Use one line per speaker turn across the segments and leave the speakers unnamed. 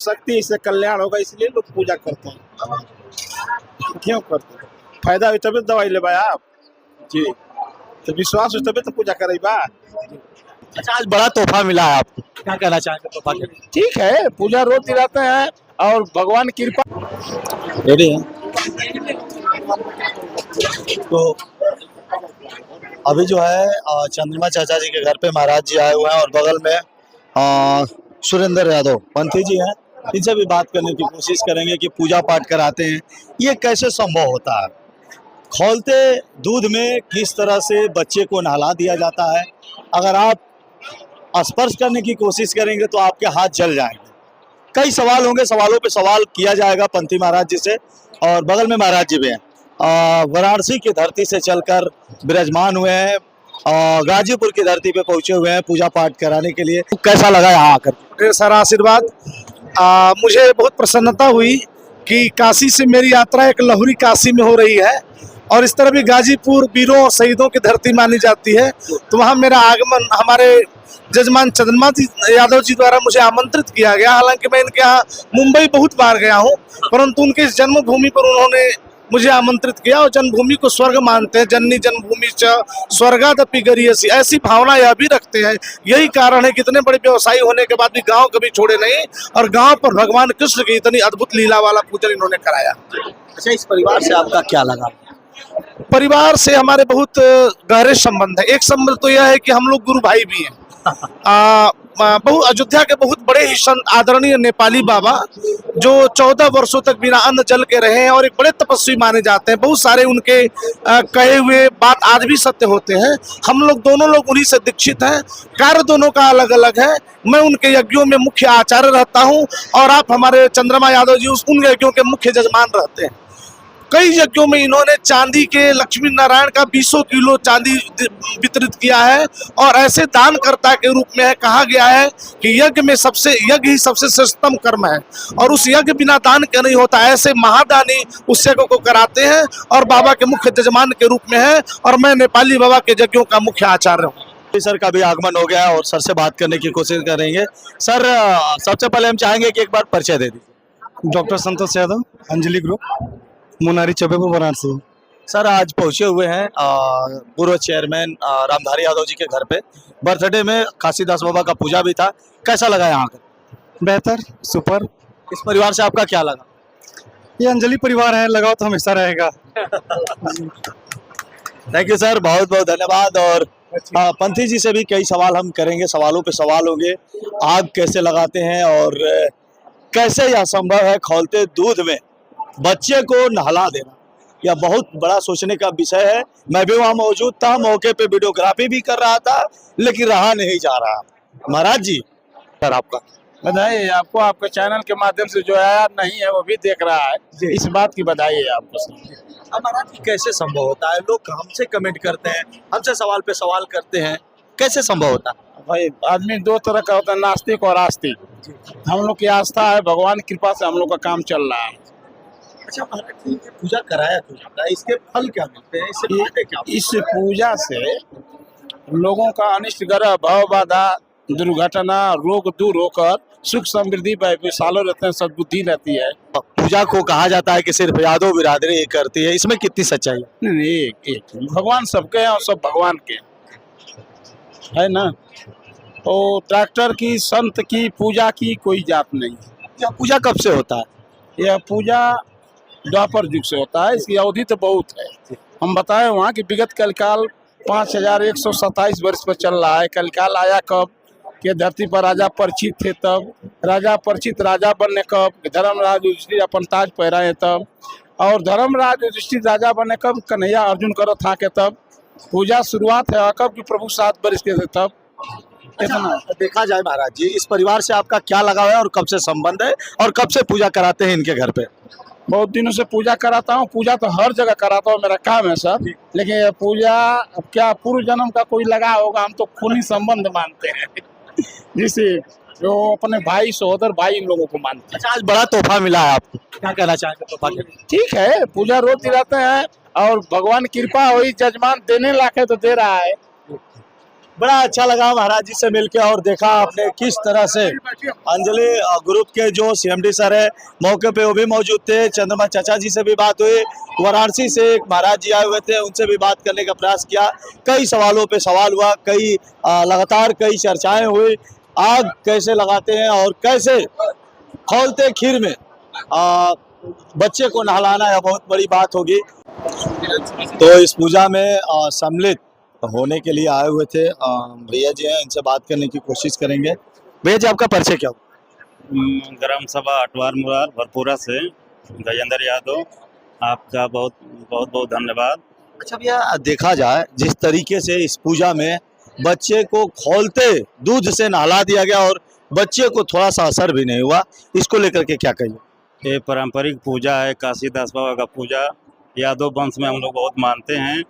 शक्ति है, इससे कल्याण होगा, इसलिए लोग पूजा करते हैं। क्यों करते हैं? फायदा हुई तभी दवाई ले आप जी, तो विश्वास हो तभी तो पूजा करे बा।
अच्छा, आज बड़ा तोहफा मिला है आपको, क्या कहना चाहेंगे तोहफा के लिए?
ठीक है, पूजा रोज दिलाते हैं और भगवान की कृपा।
रेडी है तो अभी जो है चंद्रमा चाचा जी के घर पे महाराज जी आए हुए हैं और बगल में सुरेंद्र यादव पंथी जी हैं। इनसे भी बात करने की कोशिश करेंगे कि पूजा पाठ कराते हैं, ये कैसे संभव होता है। खौलते दूध में किस तरह से बच्चे को नहला दिया जाता है, अगर आप स्पर्श करने की कोशिश करेंगे तो आपके हाथ जल जाएंगे। कई सवाल होंगे, सवालों पे सवाल किया जाएगा पंथी महाराज जी से। और बगल में महाराज जी भी हैं, वाराणसी की धरती से चलकर विराजमान हुए हैं, गाजीपुर की धरती पे पहुंचे हुए हैं पूजा पाठ कराने के लिए। कैसा लगा यहाँ आकर?
ढेर सारा आशीर्वाद। मुझे बहुत प्रसन्नता हुई कि काशी से मेरी यात्रा एक लहुरी काशी में हो रही है और इस तरह भी गाजीपुर वीरों और शहीदों की धरती मानी जाती है, तो वहाँ मेरा आगमन हमारे जजमान चंद्रमा यादव जी द्वारा मुझे आमंत्रित किया गया। हालांकि मैं इनके यहाँ मुंबई बहुत बार गया हूँ, परंतु उनके इस जन्मभूमि पर उन्होंने मुझे आमंत्रित किया और जन्मभूमि को स्वर्ग मानते हैं। जननी जन्मभूमि च स्वर्गादपि गरीयसी, ऐसी भावना यह भी रखते हैं। यही कारण है कि इतने बड़े व्यवसायी होने के बाद भी गांव कभी छोड़े नहीं और गांव पर भगवान कृष्ण की इतनी अद्भुत लीला वाला पूजन इन्होंने कराया।
अच्छा, इस परिवार से आपका क्या लगा?
परिवार से हमारे बहुत गहरे संबंध है। एक संबंध तो यह है कि हम लोग गुरु भाई भी हैं। अयोध्या के बहुत बड़े ही संत आदरणीय नेपाली बाबा जो 14 वर्षों तक बिना अन्न जल के रहे हैं और एक बड़े तपस्वी माने जाते हैं। बहुत सारे उनके कहे हुए बात आज भी सत्य होते हैं। हम लोग दोनों लोग उन्हीं से दीक्षित हैं। कार्य दोनों का अलग अलग है। मैं उनके यज्ञों में मुख्य आचार्य रहता हूं और आप हमारे चंद्रमा यादव जी उन यज्ञों के मुख्य जजमान रहते हैं। कई यज्ञों में इन्होंने चांदी के लक्ष्मी नारायण का 200 किलो चांदी वितरित किया है और ऐसे दानकर्ता के रूप में कहा गया है कि यज्ञ ही सबसे श्रेष्ठतम कर्म है और उस यज्ञ बिना दान के नहीं होता। ऐसे महादानी उस यज्ञ को कराते हैं और बाबा के मुख्य जजमान के रूप में है और मैं नेपाली बाबा के यज्ञों का मुख्य आचार्य हूँ।
सर का भी आगमन हो गया और सर से बात करने की कोशिश करेंगे। सर, सबसे पहले हम चाहेंगे कि एक बार परिचय दे दीजिए।
Doctor Santosh Yadav, Anjali group, मुनारी Chaubepur, Varanasi.
Sir, आज पहुंचे हुए हैं पूर्व चेयरमैन रामधारी यादव जी के घर पे। बर्थडे में काशीदास बाबा का पूजा भी था, कैसा लगा यहाँ का?
बेहतर, सुपर।
इस परिवार से आपका क्या लगा?
ये अंजलि परिवार है, लगाव तो हमेशा रहेगा।
थैंक यू सर, बहुत बहुत धन्यवाद। और पंथी जी से भी कई सवाल हम करेंगे, सवालों पे सवाल होंगे। आग कैसे लगाते हैं और कैसे यह संभव है खौलते दूध में बच्चे को नहला देना, यह बहुत बड़ा सोचने का विषय है। मैं भी वहाँ मौजूद था, मौके पे वीडियोग्राफी भी कर रहा था, लेकिन रहा नहीं जा रहा। महाराज जी, सर आपका
बधाई है आपको, आपके चैनल के माध्यम से जो आया नहीं है वो भी देख रहा है, इस बात की बधाई है आपको।
अब महाराज जी, कैसे संभव होता है? लोग हमसे कमेंट करते हैं, हमसे सवाल पे सवाल करते हैं, कैसे संभव होता है?
भाई, आदमी दो तरह का होता है, नास्तिक और आस्तिक। हम लोग की आस्था है, भगवान की कृपा से हम लोग का काम चल रहा है।
अच्छा महाराज जी, पूजा कराया क्यों जाता है? इसके फल क्या मिलते हैं? इससे फायदे क्या?
इस पूजा से लोगों का अनिष्ट ग्रह, भव बाधा, दुर्घटना, रोग दूर होकर सुख समृद्धि सालों रहते हैं, सद्बुद्धि रहती है।
पूजा को कहा जाता है कि सिर्फ यादव बिरादरी करती है, इसमें कितनी सच्चाई है?
नहीं, एक भगवान सबके हैं और सब भगवान के है ना। तो ट्रैक्टर की, संत की, पूजा की कोई जात नहीं।
यह पूजा कब से होता है?
यह पूजा द्वापर युग से होता है, इसकी अवधि तो बहुत है। हम बताए वहाँ कि विगत कलकाल 5127 वर्ष पर चल रहा है। कलकाल आया कब कि धरती पर राजा परिचित थे, तब राजा परिचित राजा बनने कब, धर्मराज युधिष्ठिर अपन ताज पहराए तब, और धर्मराज युधिष्ठिर राजा बनने कब, कन्हैया अर्जुन करो था के तब। पूजा शुरुआत है कब कि प्रभु 7 वर्ष के थे तब।
इतना देखा जाए महाराज जी, इस परिवार से आपका क्या लगाव है और कब से संबंध है और कब से पूजा कराते हैं इनके घर पे?
बहुत दिनों से पूजा कराता हूँ। पूजा तो हर जगह कराता हूँ, मेरा काम है सर। लेकिन ये पूजा अब क्या पूर्व जन्म का कोई लगा होगा, हम तो खूनी संबंध मानते हैं जिसे जो अपने भाई, सहोदर भाई, इन लोगों को मानते हैं।
अच्छा, आज बड़ा तोहफा मिला है आपको, क्या कहना चाहेंगे तोहफा के लिए?
ठीक है, पूजा रोज दिलाते हैं और भगवान कृपा हुई, जजमान देने लाके तो दे रहा है।
बड़ा अच्छा लगा महाराज जी से मिलके और देखा आपने किस तरह से अंजलि ग्रुप के जो सीएमडी सर है मौके पे वो भी मौजूद थे। चंद्रमा चाचा जी से भी बात हुई, वाराणसी से एक महाराज जी आए हुए थे, उनसे भी बात करने का प्रयास किया। कई सवालों पे सवाल हुआ, कई लगातार कई चर्चाएं हुई। आग कैसे लगाते हैं और कैसे खौलते खीर में बच्चे को नहलाना है, बहुत बड़ी बात होगी। तो इस पूजा में सम्मिलित होने के लिए आए हुए थे भैया जी हैं, इनसे बात करने की कोशिश करेंगे। भैया जी आपका परिचय क्या हो?
ग्राम सभा अटवार मुरार भरपूरा से गजेंद्र यादव, आपका बहुत बहुत बहुत धन्यवाद।
अच्छा भैया, देखा जाए जिस तरीके से इस पूजा में बच्चे को खौलते दूध से नहला दिया गया और बच्चे को थोड़ा सा असर भी नहीं हुआ, इसको लेकर के क्या कहिए?
ये पारंपरिक पूजा है, काशीदास बाबा का पूजा यादव वंश में हम लोग बहुत मानते हैं,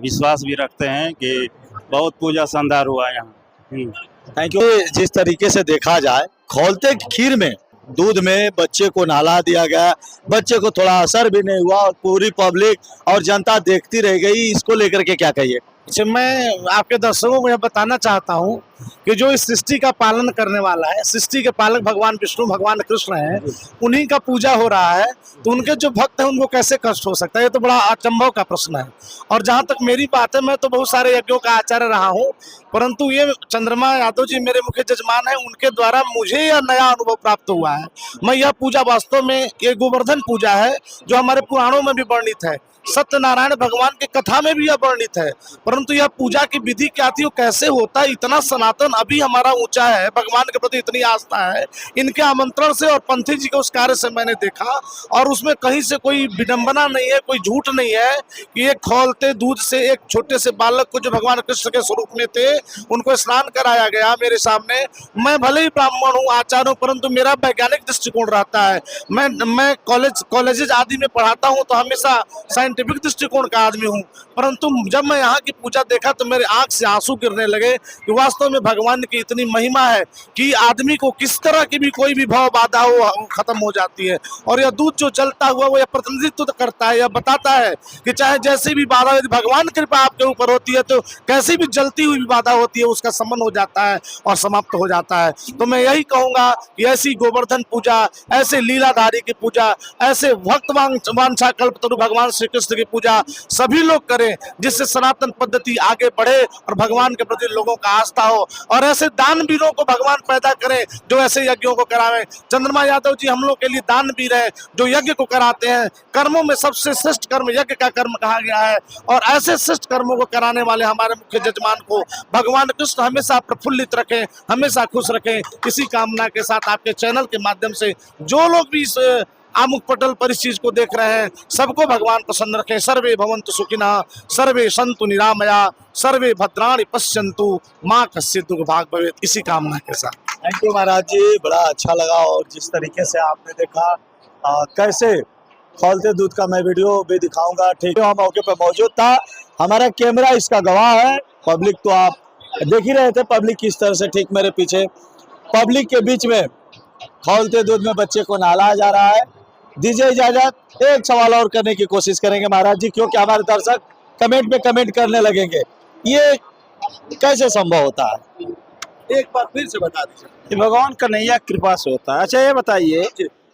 विश्वास भी रखते हैं कि बहुत पूजा शानदार हुआ यहाँ।
Thank you. जिस तरीके से देखा जाए खौलते खीर में दूध में बच्चे को नहला दिया गया, बच्चे को थोड़ा असर भी नहीं हुआ और पूरी पब्लिक और जनता देखती रह गई, इसको लेकर के क्या कहिए?
मैं आपके दर्शकों को यह बताना चाहता हूँ कि जो इस सृष्टि का पालन करने वाला है, सृष्टि के पालक भगवान विष्णु भगवान कृष्ण हैं, उन्हीं का पूजा हो रहा है, तो उनके जो भक्त हैं उनको कैसे कष्ट हो सकता है? ये तो बड़ा अचंभव का प्रश्न है। और जहाँ तक मेरी बात है, मैं तो बहुत सारे यज्ञों का आचार्य रहा हूँ, परंतु ये चंद्रमा यादव जी मेरे मुख्य जजमान हैं, उनके द्वारा मुझे यह नया अनुभव प्राप्त हुआ है। मैं यह पूजा वास्तव में ये गोवर्धन पूजा है, जो हमारे पुराणों में भी वर्णित है, सत्यनारायण भगवान के कथा में भी यह वर्णित है, परंतु यह पूजा की विधि क्या थी, वो कैसे होता है, इतना सनातन अभी हमारा ऊंचा है, भगवान के प्रति इतनी आस्था है, इनके आमंत्रण से और पंथी जी के उस कार्य से मैंने देखा, और उसमें कहीं से कोई विडंबना नहीं है, कोई झूठ नहीं है कि एक खौलते दूध से एक छोटे से बालक को जो भगवान कृष्ण के स्वरूप में थे उनको स्नान कराया गया मेरे सामने। मैं भले ही ब्राह्मण हूँ, आचार्य हूँ, परंतु मेरा वैज्ञानिक दृष्टिकोण रहता है। मैं कॉलेजेस आदि में पढ़ाता हूँ तो हमेशा साइंटिफिक दृष्टिकोण का आदमी हूँ, परंतु जब मैं यहाँ की पूजा देखा तो मेरे आंख से आंसू गिरने लगे कि वास्तव में भगवान की इतनी महिमा है कि आदमी को किस तरह की भी कोई भी भाव बाधा हो खत्म हो जाती है। और यह दूध जो जलता हुआ वो यह प्रतिनिधित्व करता है, यह बताता है कि चाहे जैसी भी बाधा, यदि भगवान कृपा आपके ऊपर होती है तो कैसी भी जलती हुई भी बाधा होती है उसका समन हो जाता है और समाप्त हो जाता है। तो मैं यही कहूँगा कि ऐसी गोवर्धन पूजा, ऐसे लीलाधारी की पूजा, ऐसे भक्त वांछा कल्पतरु भगवान श्री कृष्ण की पूजा सभी लोग करें, जिससे सनातन पद्धति आगे बढ़े और भगवान के प्रति लोगों का आस्था हो। और ऐसे दानवीरों को भगवान पैदा करें जो ऐसे यज्ञों को करावें। चंद्रमा यादव जी हम लोग के लिए दानवीर है, जो यज्ञ को कराते हैं। कर्मों में सबसे श्रेष्ठ कर्म यज्ञ का कर्म कहा गया है, और ऐसे श्रेष्ठ कर्मों को कराने वाले हमारे मुख्य जजमान को भगवान कृष्ण हमेशा प्रफुल्लित रखें, हमेशा खुश रखें। इसी कामना के साथ आपके चैनल के माध्यम से जो लोग भी इस आमुख पटल पर इस चीज को देख रहे हैं, सबको भगवान प्रसन्न रखें। सर्वे भवन्तु सुखिनः, सर्वे सन्तु निरामया, सर्वे भद्राणि पश्यन्तु, माँ कश्चित् दुःख भाग् भवेत्। इसी कामना के साथ
थैंक यू महाराज जी, बड़ा अच्छा लगा। और जिस तरीके से आपने देखा कैसे खौलते दूध का मैं वीडियो भी दिखाऊंगा, ठीक है, मौके पर मौजूद था, हमारा कैमरा इसका गवाह है। पब्लिक तो आप देख ही रहे थे, पब्लिक किस तरह से ठीक मेरे पीछे, पब्लिक के बीच में खौलते दूध में बच्चे को नहलाया जा रहा है। दीजिए इजाजत, एक सवाल और करने की कोशिश करेंगे महाराज जी, क्योंकि हमारे दर्शक कमेंट में कमेंट करने लगेंगे, ये कैसे संभव होता है? एक बार फिर से बता दीजिए।
भगवान कन्हैया कृपा से होता है। अच्छा ये बताइए,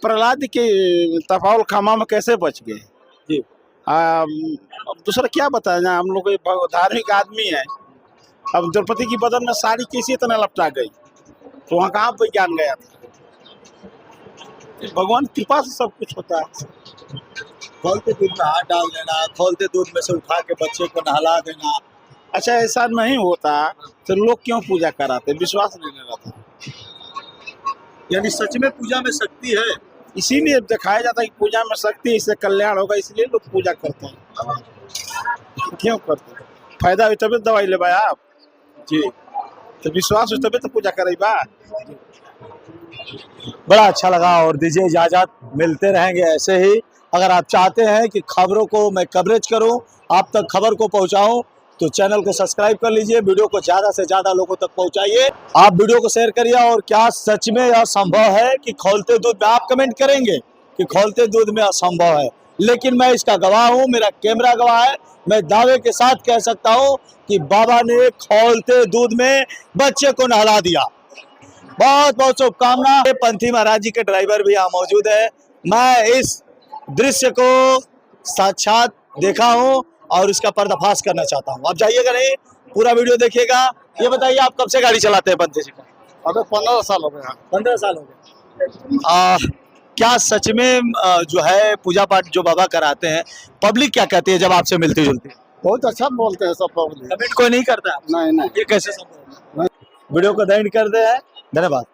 प्रहलाद के तपाउल खामा में कैसे बच गए
जी?
अब दूसरा क्या बताया जाए, हम लोग धार्मिक आदमी है। अब द्रौपदी की बदन में साड़ी कैसे इतना लपटा गई, तो वहाँ कहाँ विज्ञान गया था? भगवान कृपा से सब कुछ होता है।
खौलते दूध में हाथ डाल देना, खौलते दूध में से उठा के बच्चे को नहला देना।
अच्छा ऐसा नहीं होता तो लोग क्यों पूजा कराते, विश्वास नहीं रहता।
यानी सच में पूजा में शक्ति है,
इसीलिए दिखाया जाता है कि पूजा में शक्ति है, इससे कल्याण होगा, इसलिए लोग पूजा करते हैं। क्यों करते हैं? फायदा हुई तभी दवाई ले आप
जी,
तो विश्वास हुई तभी तो पूजा करेगा।
बड़ा अच्छा लगा। और दीजिए इजाजत, मिलते रहेंगे ऐसे ही। अगर आप चाहते हैं कि खबरों को मैं कवरेज करूं, आप तक खबर को पहुंचाऊं, तो चैनल को सब्सक्राइब कर लीजिए, वीडियो को ज़्यादा से ज़्यादा लोगों तक पहुंचाइए। आप वीडियो को शेयर करिए। और क्या सच में यह संभव है कि खौलते दूध में, आप कमेंट करेंगे कि खौलते दूध में असंभव है, लेकिन मैं इसका गवाह हूँ, मेरा कैमरा गवाह है। मैं दावे के साथ कह सकता हूँ कि बाबा ने खौलते दूध में बच्चे को नहला दिया। बहुत बहुत शुभकामना। पंथी महाराज जी के ड्राइवर भी यहाँ मौजूद है। मैं इस दृश्य को साक्षात देखा हूँ और उसका पर्दाफाश करना चाहता हूँ। आप जाइएगा नहीं, पूरा वीडियो देखिएगा। ये बताइए, आप कब से गाड़ी चलाते हैं पंथी जी का?
अबे 15 साल हो गया।
15 साल हो गए। क्या सच में जो है पूजा पाठ जो बाबा कराते हैं, पब्लिक क्या कहती है जब आपसे मिलती जुलती है?
बहुत अच्छा बोलते हैं सब पब्लिक।
कमेंट कोई नहीं करता?
नहीं नहीं,
ये कैसे संभव है? वीडियो को दैंड कर दे है। धन्यवाद।